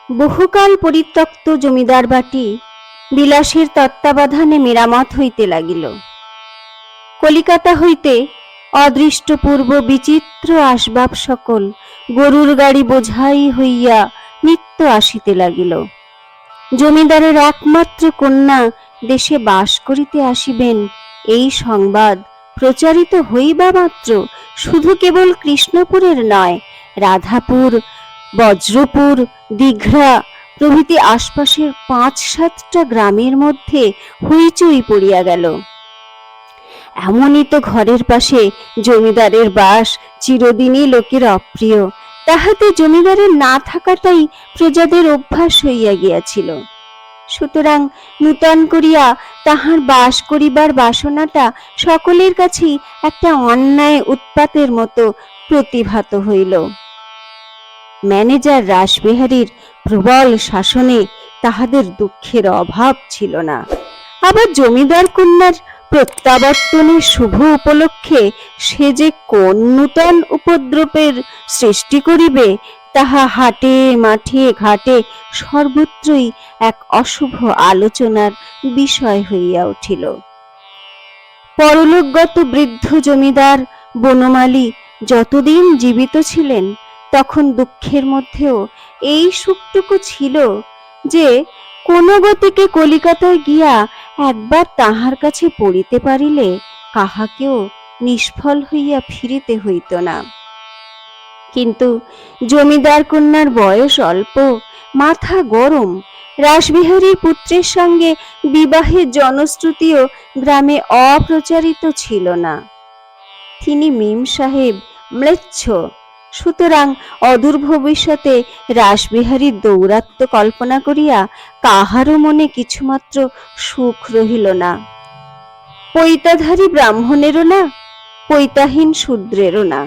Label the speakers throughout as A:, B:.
A: বহুকাল পরিত্যক্ত জমিদার বাটি বিলাসের তত্ত্বাবধানে মেরামত হইতে লাগিল। কলিকাতা হইতে অদৃষ্টপূর্ব বিচিত্র আসবাব সকল গরুর গাড়ি বোঝাই হইয়া নিত্য আসিতে লাগিল। জমিদারের একমাত্র কন্যা দেশে বাস করিতে আসিবেন, এই সংবাদ প্রচারিত হইবা মাত্র শুধু কেবল কৃষ্ণপুরের নয়, রাধাপুর, বজ্রপুর, দীঘা প্রভৃতি আশপাশের ৫-৭টা গ্রামের মধ্যে হইচই পড়িয়া গেল। এমনই তো ঘরের পাশে জমিদারের বাস চিরদিনই লোকের অপ্রিয়, তাহাতে জমিদারের না থাকাটাই প্রজাদের অভ্যাস হইয়া গিয়াছিল। সুতরাং নূতন করিয়া তাহার বাস করিবার বাসনাটা সকলের কাছেই একটা অন্যায় উৎপাতের মতো প্রতিভাত হইল। ম্যানেজার রাসবিহারীর প্রবল শাসনে তাহাদের দুঃখের অভাব ছিল না। আবার জমিদার কন্যার প্রত্যাবর্তনের শুভ উপলক্ষে সে যে কোন নূতন উপদ্রবের সৃষ্টি করিবে, তাহা হাটে মাঠে ঘাটে সর্বত্রই এক অশুভ আলোচনার বিষয় হইয়া উঠিল। পরলোকগত বৃদ্ধ জমিদার বনমালী যতদিন জীবিত ছিলেন, তখন দুঃখের মধ্যেও এই সুখটুকু ছিল যে কোনো গতিকে কলিকাতায় গিয়া একবার তাহার কাছে পড়িতে পারিলে কাহাকেও নিষ্ফল হইয়া ফিরিতে হইত না। কিন্তু জমিদার কন্যার বয়স অল্প, মাথা গরম, রাসবিহারীর পুত্রের সঙ্গে বিবাহের জনশ্রুতিও গ্রামে অপ্রচারিত ছিল না। তিনি মেম সাহেব ম্লেচ্ছ, সুতরাং অদূর ভবিষ্যতে রাসবিহারীর দৌরাত্ম্য কল্পনা করিয়া কাহারও মনে কিছুমাত্র সুখ রহিল না। পৈতাধারী ব্রাহ্মণেরও না, পৈতাহীন শূদ্রেরও না।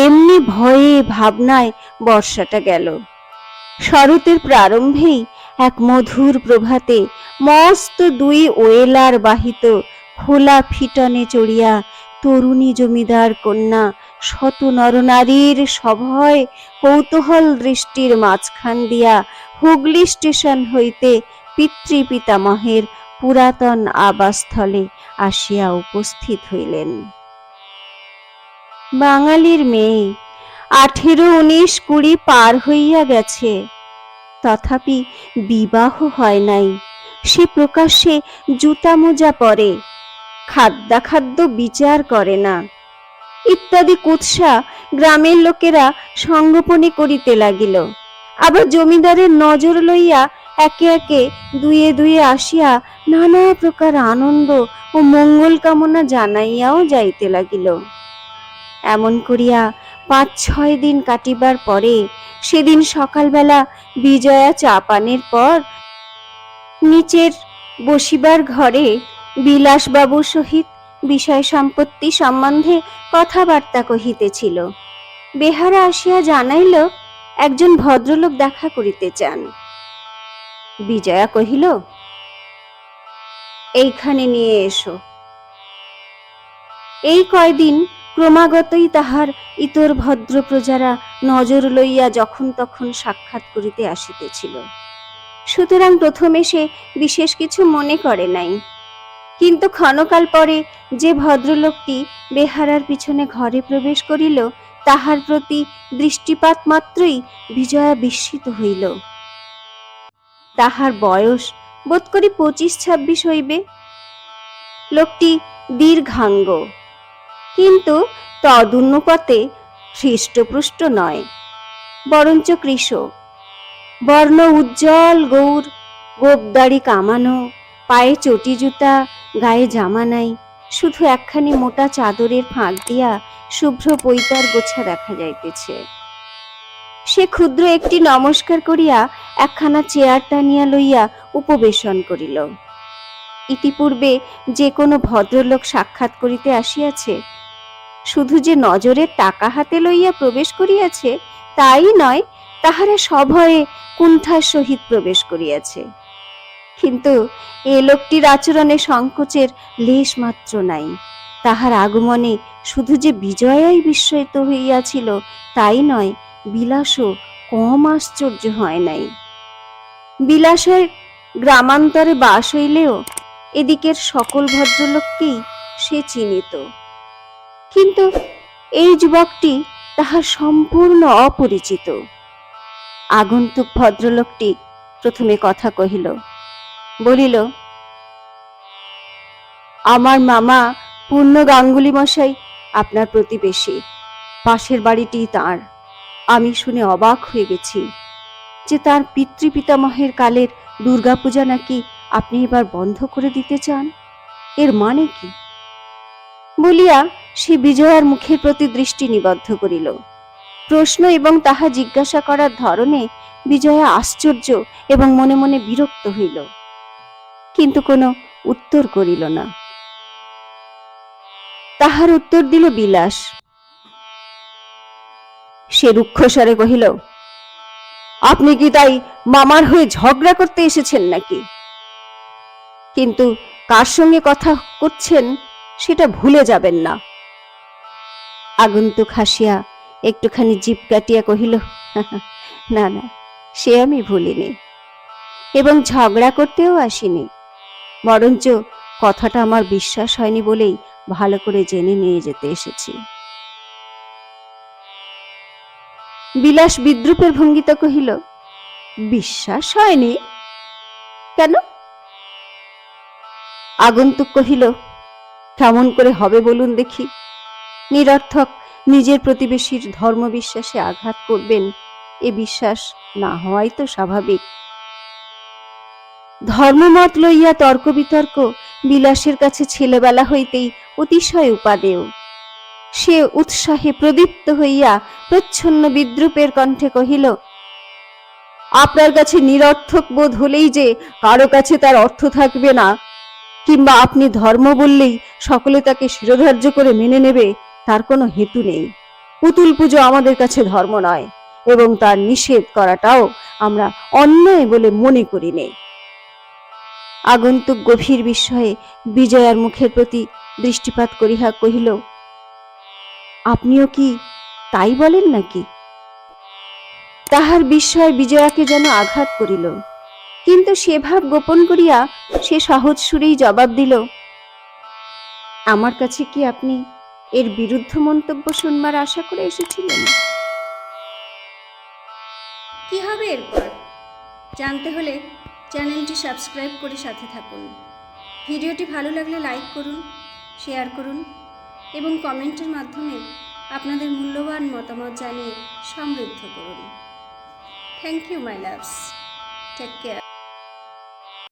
A: এমনি ভয়ে ভাবনায় বর্ষাটা গেল। শরতের প্রারম্ভেই এক মধুর প্রভাতে মস্ত 2 ওয়েলার বাহিত খোলা ফিটনে চড়িয়া তরুণী জমিদার কন্যা শত নরনারীর সভয় কৌতূহল দৃষ্টির মাঝখান দিয়া হুগলি স্টেশন হইতে পিতৃপিতামহের পুরাতন আবাসস্থলে আসিয়া উপস্থিত হইলেন। বাঙালির মেয়ে, 18, 19, 20 পার হইয়া গেছে, তথাপি বিবাহ হয় নাই। সে প্রকাশ্যে জুতা মোজা পরে, খাদ্যাখাদ্য বিচার করে না, ইত্যাদি কুৎসা গ্রামের লোকেরা সঙ্গোপনে করিতে লাগিল। আবার জমিদারের নজর লইয়া একে একে দুয়ে দুয়ে আসিয়া নানা প্রকার আনন্দ ও মঙ্গল কামনা জানাইয়াও যাইতে লাগিল। এমন করিয়া 5-6 দিন কাটিবার পরে সেদিন সকালবেলা বিজয়া চা পানের পর নিচের বসিবার ঘরে বিলাসবাবুর সহিত বিষয় সম্পত্তি সম্বন্ধে কথাবার্তা কহিতেছিল। বেহারা আসিয়া জানাইল একজন ভদ্রলোক দেখা করিতে চান। বিজয়া কহিল, এইখানে নিয়ে এসো। এই কয়দিন ক্রমাগতই তাহার ইতর ভদ্র প্রজারা নজর লইয়া যখন তখন সাক্ষাৎ করিতে আসিতেছিল। সুতরাং প্রথমে সে বিশেষ কিছু মনে করে নাই, কিন্তু ক্ষণকাল পরে যে ভদ্রলোকটি বেহারার পিছনে ঘরে প্রবেশ করিল, তাহার প্রতি দৃষ্টিপাত মাত্রই বিজয়া বিস্মিত হইল। তাহার বয়স বোধ করি 25-26 হইবে। লোকটি দীর্ঘাঙ্গ, কিন্তু তদনুপাতে হৃষ্টপুষ্ট নয়, বরঞ্চ কৃশ। বর্ণ উজ্জ্বল গৌর, গোপদাড়ি কামানো, পায়ে চটি জুতা, গায়ে জামা নাই, শুধু একখানি মোটা চাদরের ফাঁক দিয়া শুভ্র পৈতার গোছা দেখা যাইতেছে। সে ক্ষুদ্র একটি নমস্কার করিয়া একখানা চেয়ার টানিয়া লইয়া উপবেশন করিল। ইতিপূর্বে যে কোনো ভদ্রলোক সাক্ষাৎ করিতে আসিয়াছে, শুধু যে নজরের টাকা হাতে লইয়া প্রবেশ করিয়াছে তাই নয়, তাহারা সভয়ে কুণ্ঠার সহিত প্রবেশ করিয়াছে। কিন্তু এ লোকটির আচরণে সংকোচের লেশ মাত্র নাই। তাহার আগমনে শুধু যে বিজয়াই বিস্ময়িত হইয়াছিল তাই নয়, বিলাসও কম আশ্চর্য হয় নাই। বিলাসের গ্রামান্তরে বাস হইলেও এদিকের সকল ভদ্রলোককেই সে চিনিত, কিন্তু এই যুবকটি তাহার সম্পূর্ণ অপরিচিত। আগন্তুক ভদ্রলোকটি প্রথমে কথা কহিল, বলিল, আমার মামা পূর্ণ গাঙ্গুলি মশাই আপনার প্রতিবেশী, পাশের বাড়িটি তাঁর। আমি শুনে অবাক হয়ে গেছি যে তার পিতৃপিতামহের কালের দুর্গাপূজা নাকি আপনি এবার বন্ধ করে দিতে চান। এর মানে কি? বলিয়া সে বিজয়ার মুখের প্রতি দৃষ্টি নিবদ্ধ করিল। প্রশ্ন এবং তাহা জিজ্ঞাসা করার ধরনে বিজয়া আশ্চর্য এবং মনে মনে বিরক্ত হইল, কিন্তু কোনো উত্তর করিল না। তাহার উত্তর দিল বিলাস। সে রুক্ষস্বরে কহিল, আপনি কি তাই মামার হয়ে ঝগড়া করতে এসেছেন নাকি? কিন্তু কার সঙ্গে কথা করছেন সেটা ভুলে যাবেন না। আগন্তুক হাসিয়া একটুখানি জিভ কাটিয়া কহিল, না না, সে আমি ভুলিনি এবং ঝগড়া করতেও আসিনি, বরঞ্চ কথাটা আমার বিশ্বাস হয়নি বলেই ভালো করে জেনে নিয়ে যেতে এসেছি। বিলাস বিদ্রুপের ভঙ্গিতে কহিল, বিশ্বাস হয়নি কেন? আগন্তুক কহিল, কেমন করে হবে বলুন দেখি? নিরর্থক নিজের প্রতিবেশীর ধর্মবিশ্বাসে আঘাত করবেন, এ বিশ্বাস না হওয়াই তো স্বাভাবিক। ধর্মমত লইয়া তর্ক বিতর্ক বিলাসের কাছে ছেলেবেলা হইতেই অতিশয় উপাদেয়। সে উৎসাহে প্রদীপ্ত হইয়া প্রচ্ছন্ন বিদ্রুপের কণ্ঠে কহিল, আপনার কাছে নিরর্থক বোধ হলেই যে কারো কাছে তার অর্থ থাকবে না, কিংবা আপনি ধর্ম বললেই সকলে তাকে শিরোধার্য করে মেনে নেবে, তার কোনো হেতু নেই। পুতুল পুজো আমাদের কাছে ধর্ম নয় এবং তার নিষেধ করাটাও আমরা অন্যায় বলে মনে করি নে। আগন্তুক গভীর বিস্ময়ে বিজয়ার মুখের প্রতি দৃষ্টিপাত করিয়া কহিল, আপনিও কি তাই বলেন নাকি? তাহার বিস্ময় বিজয়াকে যেন আঘাত করিল, কিন্তু সে ভাব গোপন করিয়া সে সহজ সুরেই জবাব দিল, আমার কাছে কি আপনি এর বিরুদ্ধ মন্তব্য শুনবার আশা করে এসেছিলেন? কি হবে এরপর জানতে হলে চ্যানেলটি সাবস্ক্রাইব করে সাথে থাকুন। ভিডিওটি ভালো লাগলে লাইক করুন, শেয়ার করুন এবং কমেন্টের মাধ্যমে আপনাদের মূল্যবান মতামত জানিয়ে সমৃদ্ধ করুন। Thank you my loves, take care.